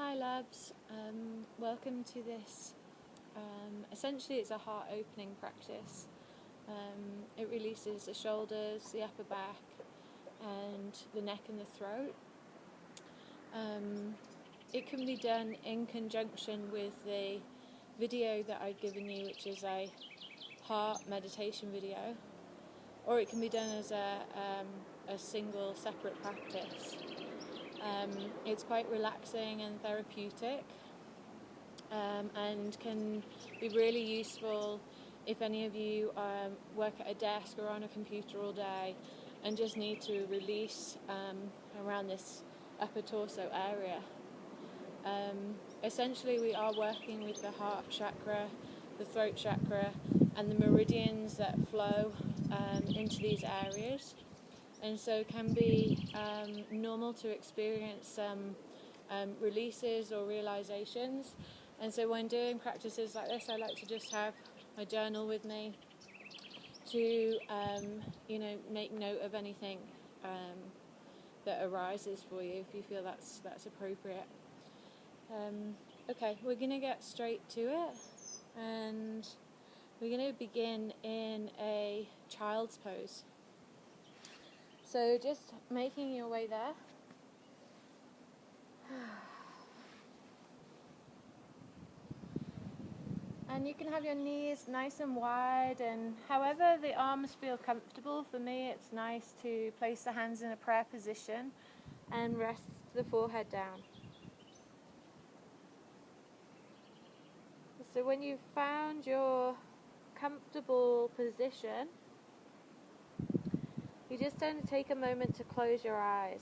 Hi loves, welcome to this. Essentially it's a heart opening practice. It releases the shoulders, the upper back and the neck and the throat. It can be done in conjunction with the video that I've given you, which is a heart meditation video, or it can be done as a single separate practice. It's quite relaxing and therapeutic, and can be really useful if any of you work at a desk or on a computer all day and just need to release around this upper torso area. Essentially we are working with the heart chakra, the throat chakra and the meridians that flow into these areas, and so can be normal to experience some releases or realizations. And so when doing practices like this, I like to just have my journal with me to make note of anything that arises for you, if you feel that's appropriate. Okay, we're going to get straight to it, and we're going to begin in a child's pose. So just making your way there. And you can have your knees nice and wide, and however the arms feel comfortable. For me it's nice to place the hands in a prayer position and rest the forehead down. So when you've found your comfortable position, you're just going to take a moment to close your eyes.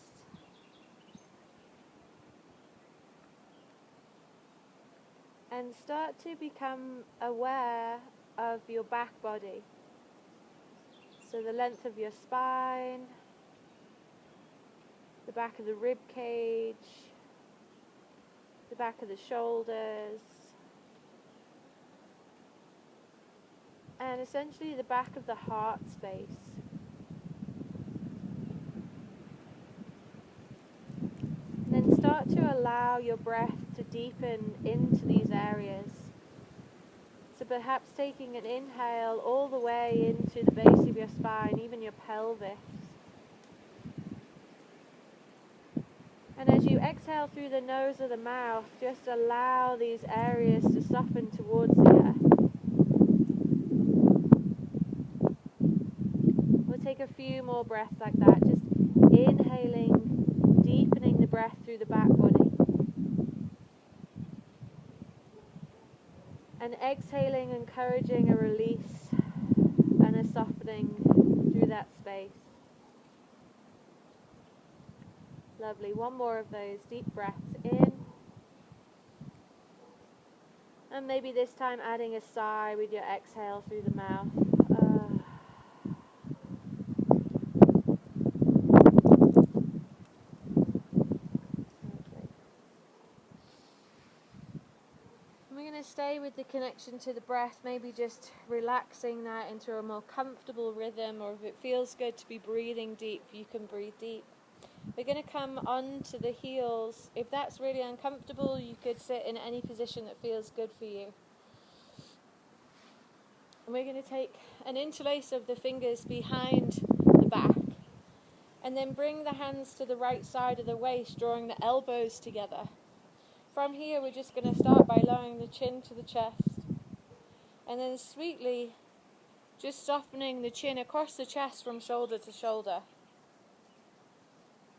And start to become aware of your back body. So the length of your spine, the back of the rib cage, the back of the shoulders, and essentially the back of the heart space. And then start to allow your breath to deepen into these areas. So perhaps taking an inhale all the way into the base of your spine, even your pelvis. And as you exhale through the nose or the mouth, just allow these areas to soften towards the earth. We'll take a few more breaths like that, just inhaling, deepening the breath through the back body. And exhaling, encouraging a release and a softening through that space. Lovely. One more of those deep breaths in. And maybe this time adding a sigh with your exhale through the mouth. We're going to stay with the connection to the breath, maybe just relaxing that into a more comfortable rhythm, or if it feels good to be breathing deep, you can breathe deep. We're going to come onto the heels. If that's really uncomfortable, you could sit in any position that feels good for you. And we're going to take an interlace of the fingers behind the back, and then bring the hands to the right side of the waist, drawing the elbows together. From here, we're just going to start by lowering the chin to the chest, and then sweetly just softening the chin across the chest from shoulder to shoulder.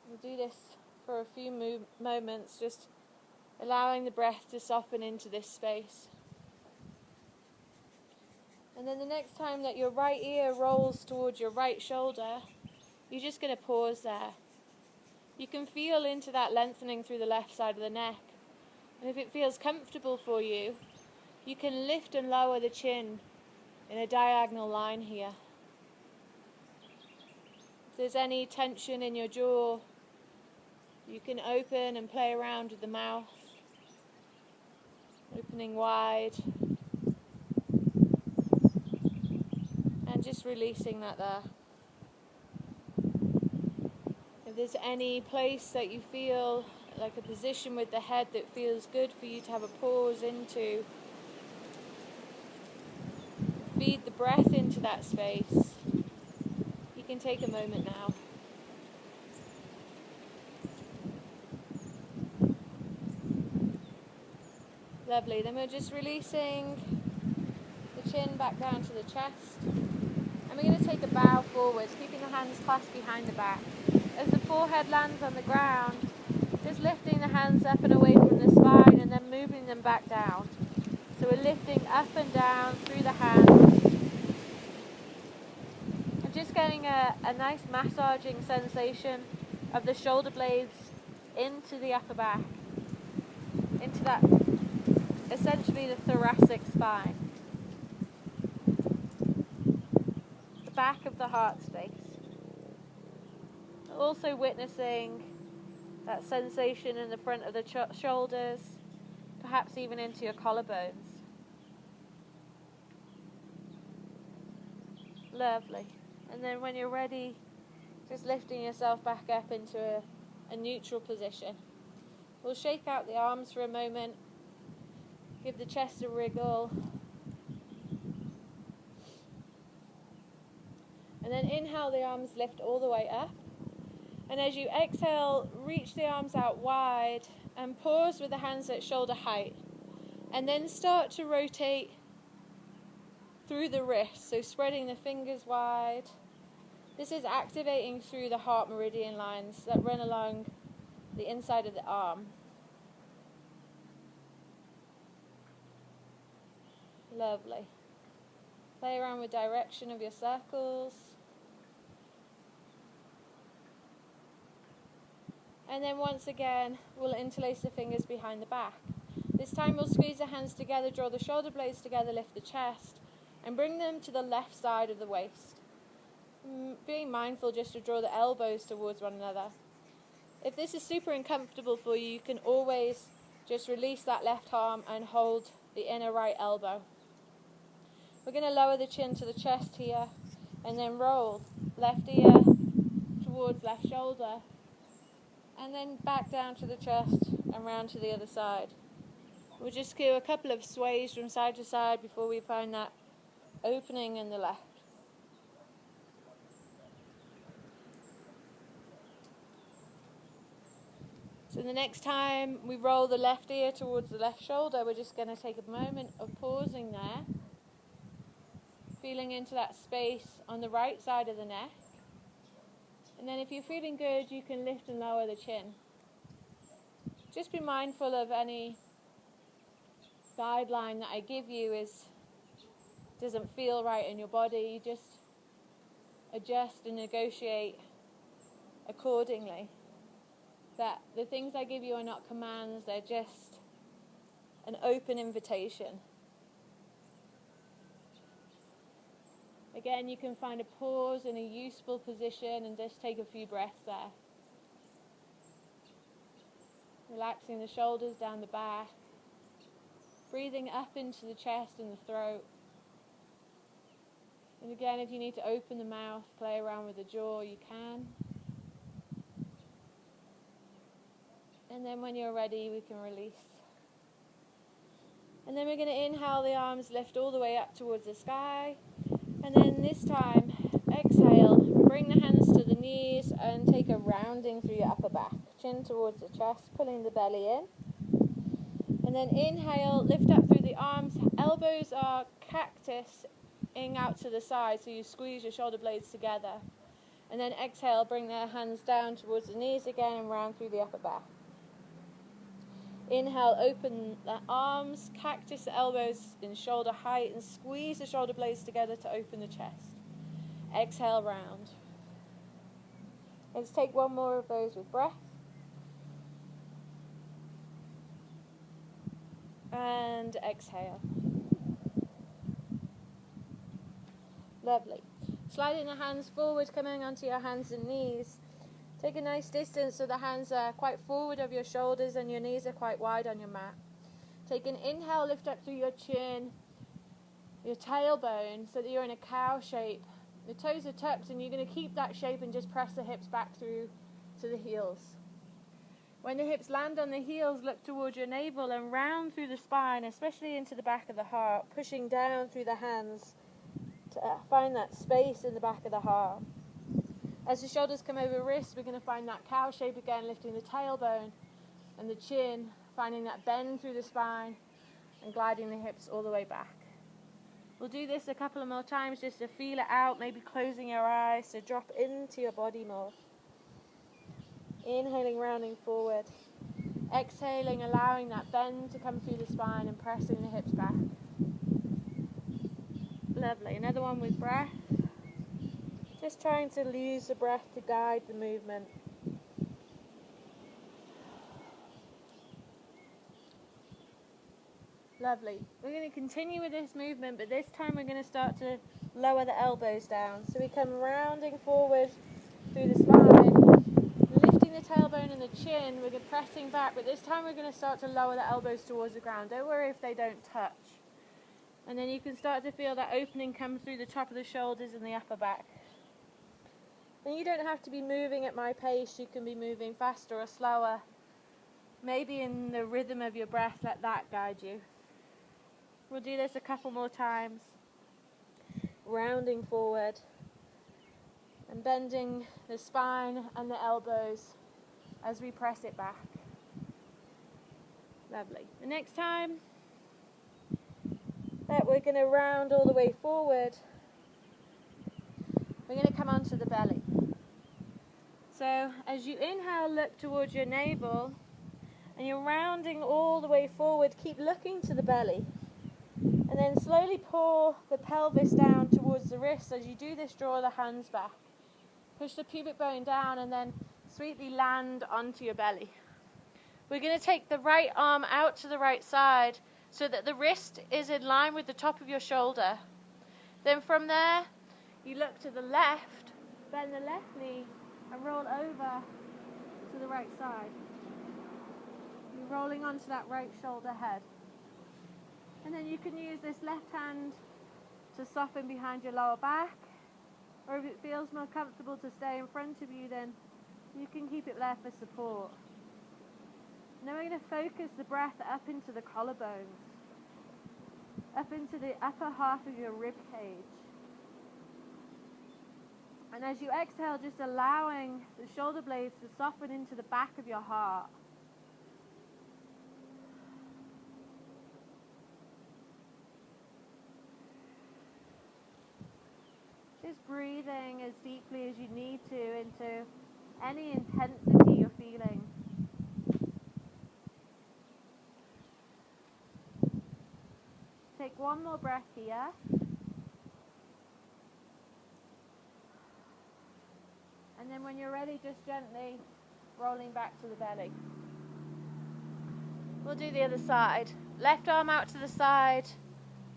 We'll do this for a few moments, just allowing the breath to soften into this space. And then the next time that your right ear rolls towards your right shoulder, you're just going to pause there. You can feel into that lengthening through the left side of the neck. And if it feels comfortable for you, you can lift and lower the chin in a diagonal line here. If there's any tension in your jaw, you can open and play around with the mouth, opening wide, and just releasing that there. If there's any place that you feel like a position with the head that feels good for you to have a pause into. Feed the breath into that space. You can take a moment now. Lovely. Then we're just releasing the chin back down to the chest. And we're going to take a bow forwards, keeping the hands clasped behind the back. As the forehead lands on the ground, just lifting the hands up and away from the spine and then moving them back down. So we're lifting up and down through the hands. And just getting a nice massaging sensation of the shoulder blades into the upper back. Into that, essentially the thoracic spine. The back of the heart space. Also witnessing that sensation in the front of the shoulders, perhaps even into your collarbones. Lovely. And then when you're ready, just lifting yourself back up into a neutral position. We'll shake out the arms for a moment, give the chest a wriggle, and then inhale, the arms lift all the way up. And as you exhale, reach the arms out wide and pause with the hands at shoulder height. And then start to rotate through the wrists, so spreading the fingers wide. This is activating through the heart meridian lines that run along the inside of the arm. Lovely. Play around with direction of your circles. And then once again, we'll interlace the fingers behind the back. This time we'll squeeze the hands together, draw the shoulder blades together, lift the chest, and bring them to the left side of the waist. Being mindful just to draw the elbows towards one another. If this is super uncomfortable for you, you can always just release that left arm and hold the inner right elbow. We're going to lower the chin to the chest here, and then roll left ear towards left shoulder. And then back down to the chest and round to the other side. We'll just do a couple of sways from side to side before we find that opening in the left. So the next time we roll the left ear towards the left shoulder, we're just going to take a moment of pausing there. Feeling into that space on the right side of the neck. And then if you're feeling good, you can lift and lower the chin. Just be mindful of any guideline that I give you doesn't feel right in your body. You just adjust and negotiate accordingly. That the things I give you are not commands, they're just an open invitation. Again, you can find a pause in a useful position and just take a few breaths there. Relaxing the shoulders down the back. Breathing up into the chest and the throat. And again, if you need to open the mouth, play around with the jaw, you can. And then when you're ready, we can release. And then we're going to inhale, the arms lift all the way up towards the sky. And then this time, exhale, bring the hands to the knees and take a rounding through your upper back. Chin towards the chest, pulling the belly in. And then inhale, lift up through the arms. Elbows are cactusing out to the side, so you squeeze your shoulder blades together. And then exhale, bring the hands down towards the knees again and round through the upper back. Inhale, open the arms, cactus the elbows in shoulder height and squeeze the shoulder blades together to open the chest. Exhale, round. Let's take one more of those with breath. And exhale. Lovely. Sliding the hands forward, coming onto your hands and knees. Take a nice distance so the hands are quite forward of your shoulders and your knees are quite wide on your mat. Take an inhale, lift up through your chin, your tailbone, so that you're in a cow shape. The toes are tucked and you're going to keep that shape and just press the hips back through to the heels. When the hips land on the heels, look towards your navel and round through the spine, especially into the back of the heart, pushing down through the hands to find that space in the back of the heart. As the shoulders come over wrists, we're going to find that cow shape again, lifting the tailbone and the chin, finding that bend through the spine and gliding the hips all the way back. We'll do this a couple of more times just to feel it out, maybe closing your eyes, so drop into your body more. Inhaling, rounding forward. Exhaling, allowing that bend to come through the spine and pressing the hips back. Lovely. Another one with breath. Just trying to use the breath to guide the movement. Lovely. We're going to continue with this movement, but this time we're going to start to lower the elbows down. So we come rounding forward through the spine, lifting the tailbone and the chin. We're pressing back, but this time we're going to start to lower the elbows towards the ground. Don't worry if they don't touch. And then you can start to feel that opening come through the top of the shoulders and the upper back. And you don't have to be moving at my pace. You can be moving faster or slower. Maybe in the rhythm of your breath, let that guide you. We'll do this a couple more times. Rounding forward and bending the spine and the elbows as we press it back. Lovely. The next time that we're going to round all the way forward, we're going to come onto the belly. So as you inhale, look towards your navel, and you're rounding all the way forward. Keep looking to the belly. And then slowly pull the pelvis down towards the wrists. As you do this, draw the hands back. Push the pubic bone down and then sweetly land onto your belly. We're going to take the right arm out to the right side so that the wrist is in line with the top of your shoulder. Then from there, you look to the left, bend the left knee and roll over to the right side. You're rolling onto that right shoulder head. And then you can use this left hand to soften behind your lower back, or if it feels more comfortable to stay in front of you, then you can keep it there for support. Now we're going to focus the breath up into the collarbones, up into the upper half of your rib cage. And as you exhale, just allowing the shoulder blades to soften into the back of your heart. Just breathing as deeply as you need to into any intensity you're feeling. Take one more breath here. And then when you're ready, just gently rolling back to the belly. We'll do the other side. Left arm out to the side,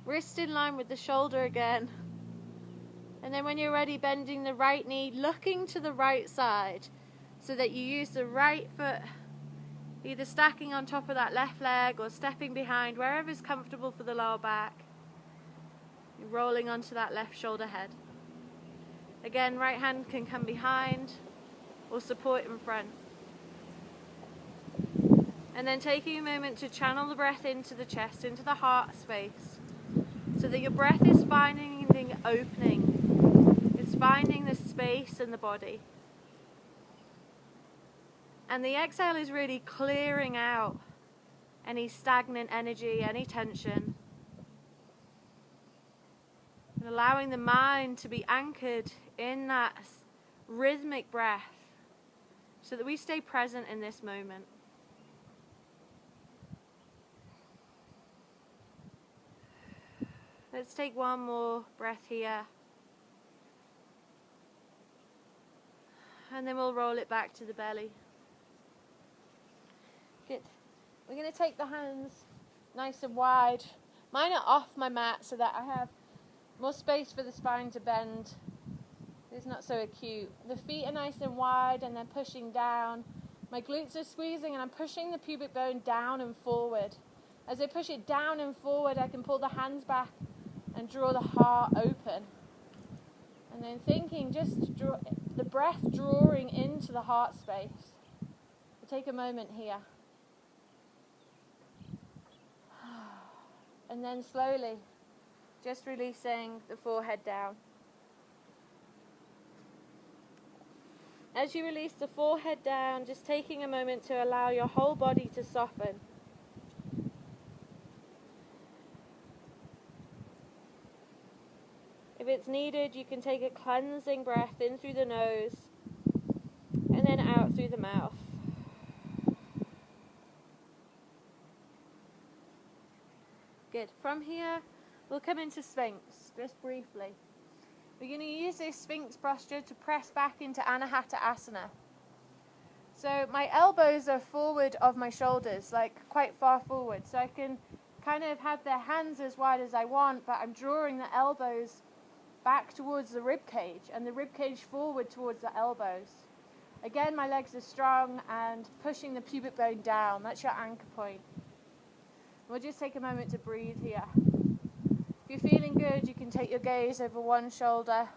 wrist in line with the shoulder again. And then when you're ready, bending the right knee, looking to the right side so that you use the right foot either stacking on top of that left leg or stepping behind, wherever's comfortable for the lower back. You're rolling onto that left shoulder head. Again, right hand can come behind or support in front. And then taking a moment to channel the breath into the chest, into the heart space, so that your breath is finding the opening. It's finding the space in the body. And the exhale is really clearing out any stagnant energy, any tension. And allowing the mind to be anchored in that rhythmic breath so that we stay present in this moment. Let's take one more breath here. And then we'll roll it back to the belly. Good. We're going to take the hands nice and wide. Mine are off my mat so that I have more space for the spine to bend. It's not so acute. The feet are nice and wide and then pushing down. My glutes are squeezing and I'm pushing the pubic bone down and forward. As I push it down and forward, I can pull the hands back and draw the heart open. And then thinking, just draw the breath drawing into the heart space. take a moment here. And then slowly, just releasing the forehead down. As you release the forehead down, just taking a moment to allow your whole body to soften. If it's needed, you can take a cleansing breath in through the nose and then out through the mouth. Good. From here, we'll come into Sphinx, just briefly. We're going to use this Sphinx posture to press back into Anahata Asana. So my elbows are forward of my shoulders, like quite far forward. So I can kind of have the hands as wide as I want, but I'm drawing the elbows back towards the rib cage and the rib cage forward towards the elbows. Again, my legs are strong and pushing the pubic bone down. That's your anchor point. We'll just take a moment to breathe here. If you're feeling good, you can take your gaze over one shoulder,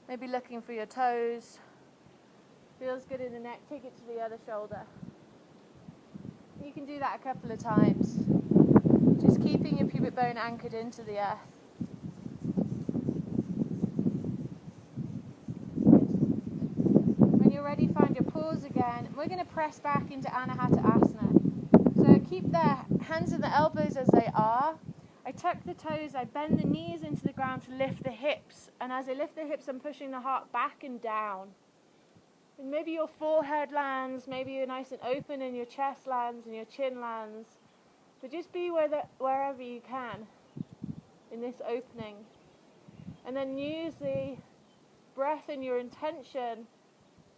maybe looking for your toes. Feels good in the neck, take it to the other shoulder. You can do that a couple of times, just keeping your pubic bone anchored into the earth. When you're ready, find your pause again. We're going to press back into Anahata Asana. So keep the hands and the elbows as they are. I tuck the toes, I bend the knees into the ground to lift the hips. And as I lift the hips, I'm pushing the heart back and down. And maybe your forehead lands, maybe you're nice and open and your chest lands and your chin lands. But just be wherever you can in this opening. And then use the breath and your intention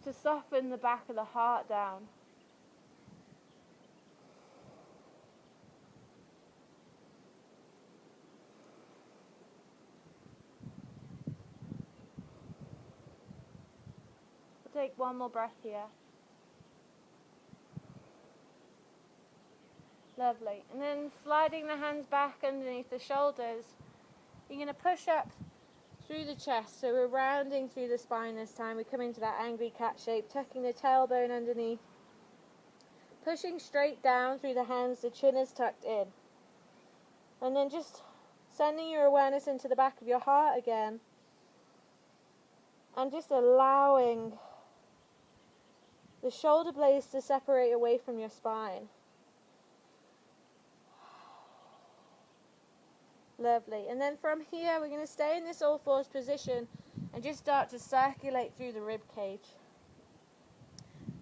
to soften the back of the heart down. We'll take one more breath here. Lovely. And then sliding the hands back underneath the shoulders, you're going to push up through the chest. So we're rounding through the spine this time. We come into that angry cat shape, tucking the tailbone underneath. Pushing straight down through the hands, the chin is tucked in. And then just sending your awareness into the back of your heart again. And just allowing the shoulder blades to separate away from your spine. Lovely. And then from here, we're going to stay in this all fours position and just start to circulate through the rib cage.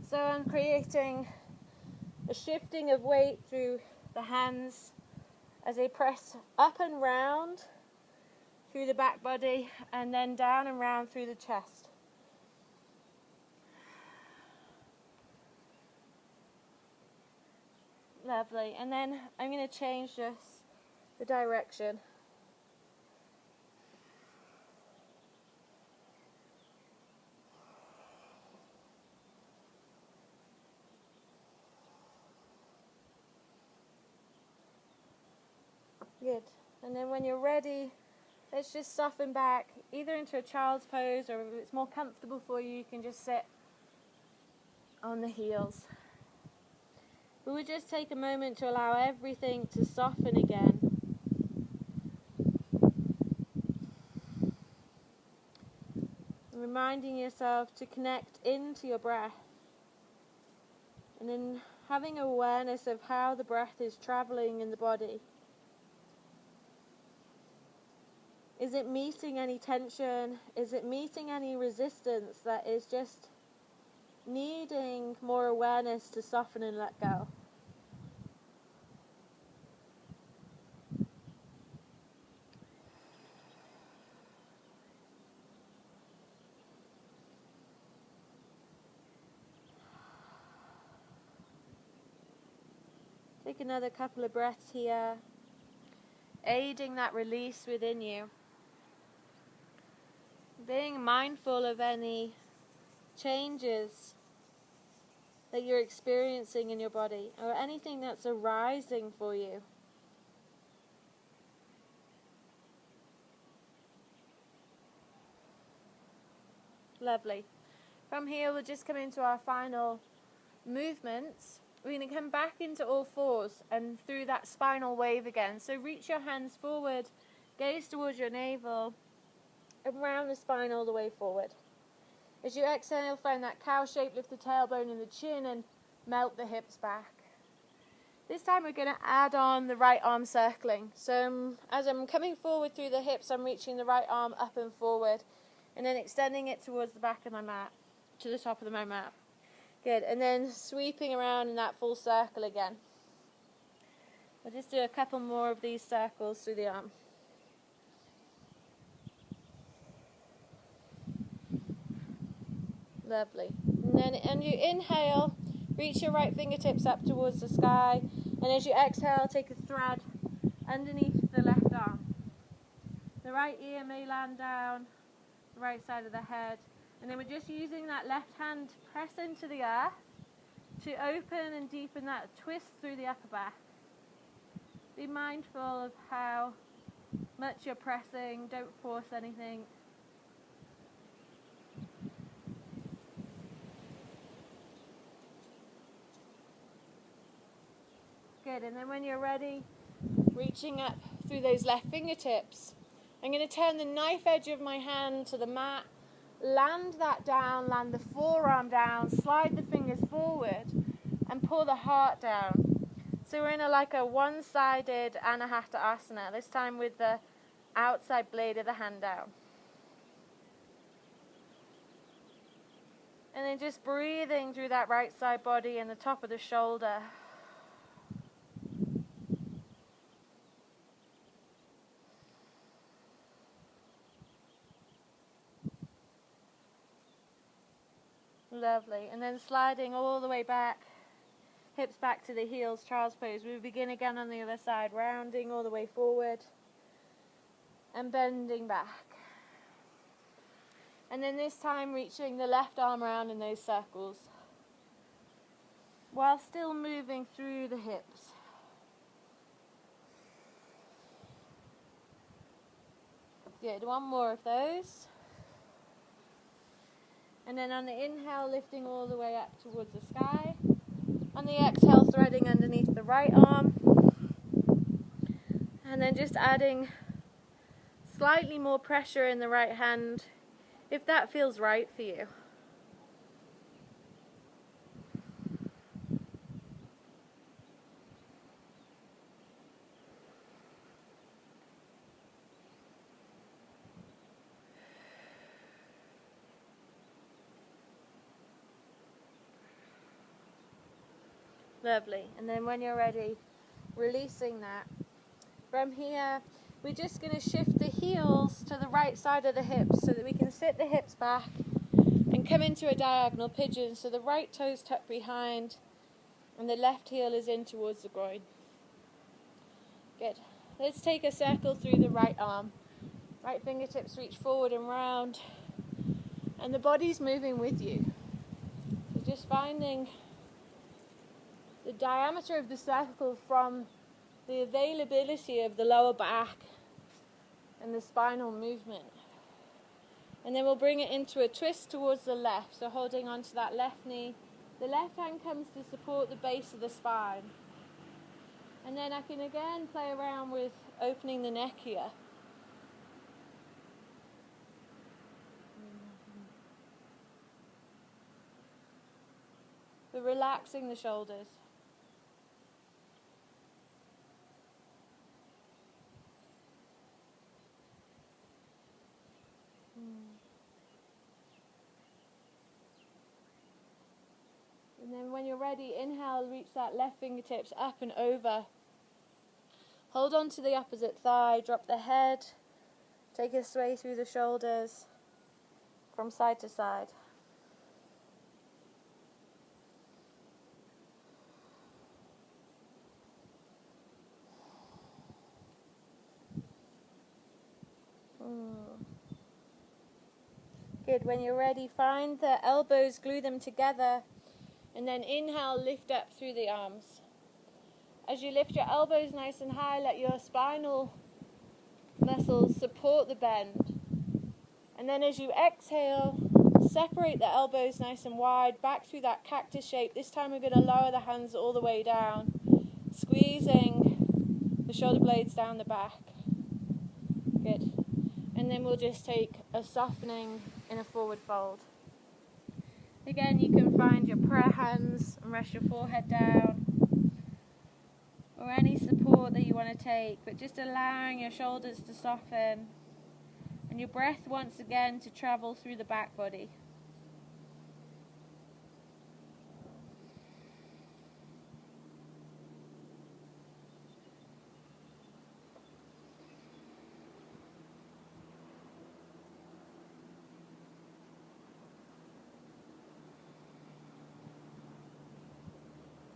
So I'm creating a shifting of weight through the hands as they press up and round through the back body and then down and round through the chest. Lovely. And then I'm going to change just the direction. Good. And then when you're ready, let's just soften back either into a child's pose, or if it's more comfortable for you, you can just sit on the heels. We would just take a moment to allow everything to soften again. Reminding yourself to connect into your breath. And then having awareness of how the breath is traveling in the body. Is it meeting any tension? Is it meeting any resistance that is just needing more awareness to soften and let go? Take another couple of breaths here, aiding that release within you. Being mindful of any changes that you're experiencing in your body or anything that's arising for you. Lovely. From here we'll just come into our final movements, we're going to come back into all fours and through that spinal wave again. So reach your hands forward, gaze towards your navel, and round the spine all the way forward. As you exhale, find that cow shape, lift the tailbone and the chin and melt the hips back. This time we're going to add on the right arm circling. So as I'm coming forward through the hips, I'm reaching the right arm up and forward and then extending it towards the back of my mat, to the top of my mat. Good, and then sweeping around in that full circle again. We'll just do a couple more of these circles through the arm. Lovely. And you inhale, reach your right fingertips up towards the sky, and as you exhale, take a thread underneath the left arm. The right ear may land down, the right side of the head, and then we're just using that left hand to press into the earth to open and deepen that twist through the upper back. Be mindful of how much you're pressing, don't force anything. Good, and then when you're ready, reaching up through those left fingertips, I'm going to turn the knife edge of my hand to the mat, land that down, land the forearm down, slide the fingers forward, and pull the heart down. So we're in like a one-sided Anahata Asana, this time with the outside blade of the hand down. And then just breathing through that right side body and the top of the shoulder. Lovely. And then sliding all the way back, hips back to the heels, child's pose. We begin again on the other side, rounding all the way forward and bending back. And then this time reaching the left arm around in those circles while still moving through the hips. Good, one more of those. And then on the inhale, lifting all the way up towards the sky. On the exhale, threading underneath the right arm. And then just adding slightly more pressure in the right hand, if that feels right for you. Lovely. And then when you're ready, releasing that. From here, we're just going to shift the heels to the right side of the hips so that we can sit the hips back and come into a diagonal pigeon. So the right toes tucked behind and the left heel is in towards the groin. Good. Let's take a circle through the right arm. Right fingertips reach forward and round. And the body's moving with you. So just finding the diameter of the circle from the availability of the lower back and the spinal movement. And then we'll bring it into a twist towards the left, so holding onto that left knee. The left hand comes to support the base of the spine. And then I can again play around with opening the neck here. But relaxing the shoulders. And then when you're ready, inhale, reach that left fingertips up and over. Hold on to the opposite thigh, drop the head, take a sway through the shoulders from side to side. Good. When you're ready, find the elbows, glue them together, and then inhale, lift up through the arms. As you lift your elbows nice and high, let your spinal muscles support the bend. And then as you exhale, separate the elbows nice and wide, back through that cactus shape. This time we're going to lower the hands all the way down, squeezing the shoulder blades down the back. Good. And then we'll just take a softening in a forward fold. Again, you can find your prayer hands and rest your forehead down, or any support that you want to take, but just allowing your shoulders to soften and your breath once again to travel through the back body.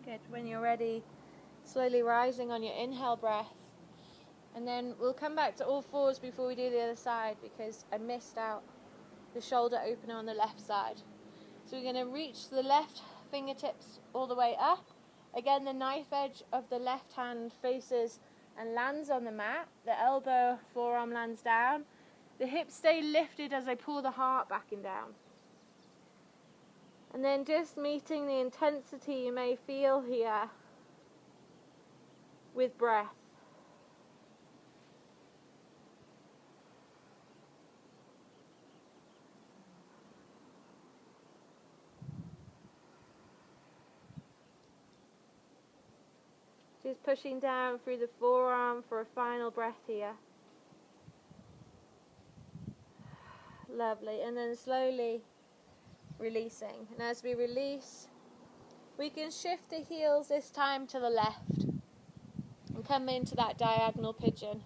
Good. When you're ready, slowly rising on your inhale breath, and then we'll come back to all fours before we do the other side because I missed out the shoulder opener on the left side. So we're going to reach the left fingertips all the way up. Again, the knife edge of the left hand faces and lands on the mat. The elbow, forearm lands down. The hips stay lifted as I pull the heart back and down. And then just meeting the intensity you may feel here with breath. Just pushing down through the forearm for a final breath here. Lovely. And then slowly releasing. And as we release, we can shift the heels this time to the left and come into that diagonal pigeon.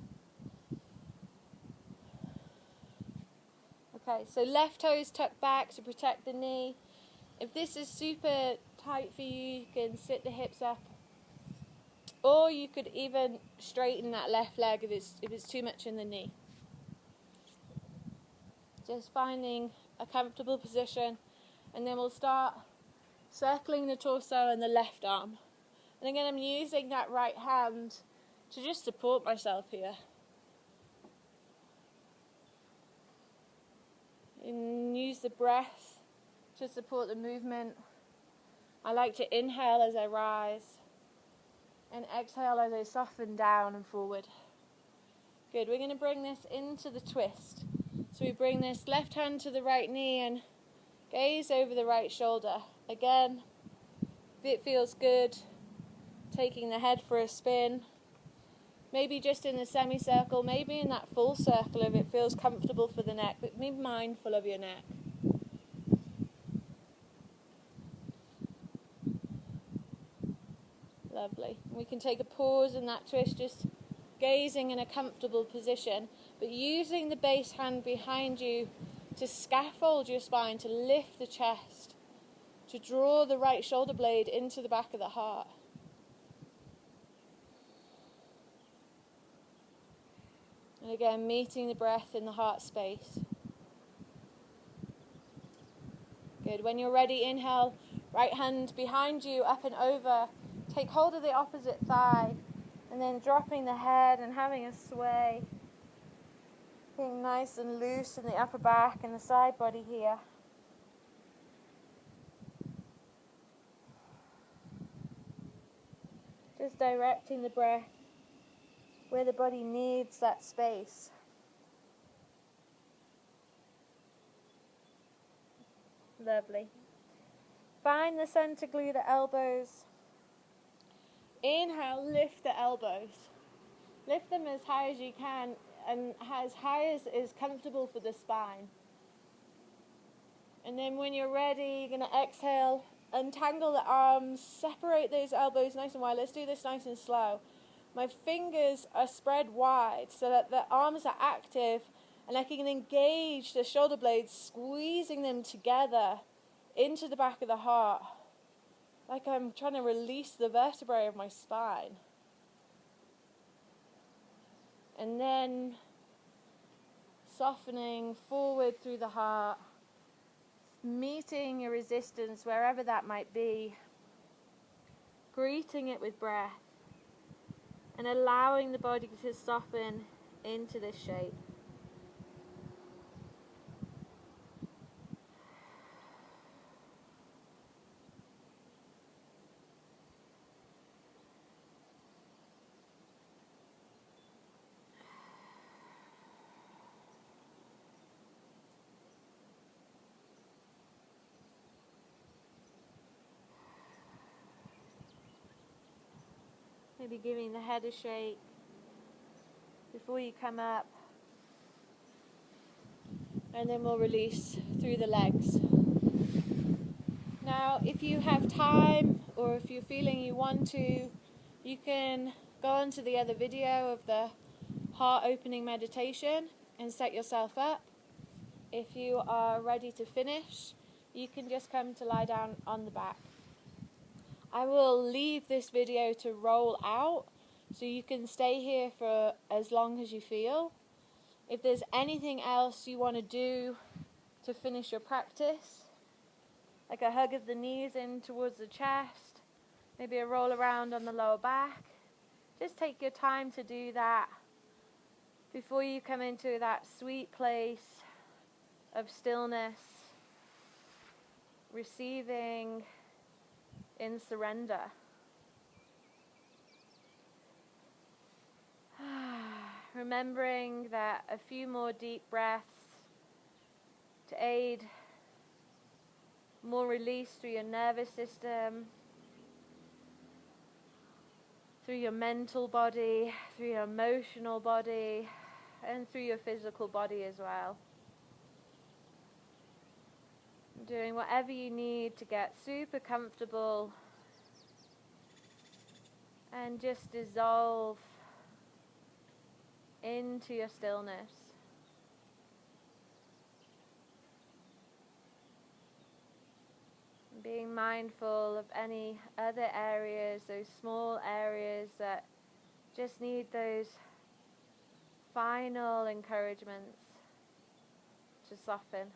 Okay, so left toes tucked back to protect the knee. If this is super tight for you, you can sit the hips up, or you could even straighten that left leg if it's too much in the knee. Just finding a comfortable position, and then we'll start circling the torso and the left arm. And again, I'm using that right hand to just support myself here. And use the breath to support the movement. I like to inhale as I rise and exhale as I soften down and forward. Good, we're going to bring this into the twist. So we bring this left hand to the right knee and gaze over the right shoulder. Again, if it feels good, taking the head for a spin. Maybe just in a semicircle, maybe in that full circle if it feels comfortable for the neck, but be mindful of your neck. Lovely. We can take a pause in that twist, just gazing in a comfortable position, but using the base hand behind you to scaffold your spine, to lift the chest, to draw the right shoulder blade into the back of the heart. And again, meeting the breath in the heart space. Good. When you're ready, inhale, right hand behind you, up and over. Take hold of the opposite thigh, and then dropping the head and having a sway. Being nice and loose in the upper back and the side body here. Just directing the breath where the body needs that space. Lovely. Find the center, glue the elbows. Inhale, lift the elbows. Lift them as high as you can and as high as is comfortable for the spine. And then when you're ready, you're going to exhale, untangle the arms, separate those elbows nice and wide. Let's do this nice and slow. My fingers are spread wide so that the arms are active, and I can engage the shoulder blades, squeezing them together into the back of the heart, like I'm trying to release the vertebrae of my spine. And then softening forward through the heart, meeting your resistance wherever that might be, greeting it with breath, and allowing the body to soften into this shape. Maybe giving the head a shake before you come up. And then we'll release through the legs. Now, if you have time, or if you're feeling you want to, you can go on to the other video of the heart opening meditation and set yourself up. If you are ready to finish, you can just come to lie down on the back. I will leave this video to roll out, so you can stay here for as long as you feel. If there's anything else you want to do to finish your practice, like a hug of the knees in towards the chest, maybe a roll around on the lower back, just take your time to do that before you come into that sweet place of stillness, receiving in surrender. Remembering that a few more deep breaths to aid more release through your nervous system, through your mental body, through your emotional body, and through your physical body as well. Doing whatever you need to get super comfortable and just dissolve into your stillness. Being mindful of any other areas, those small areas that just need those final encouragements to soften.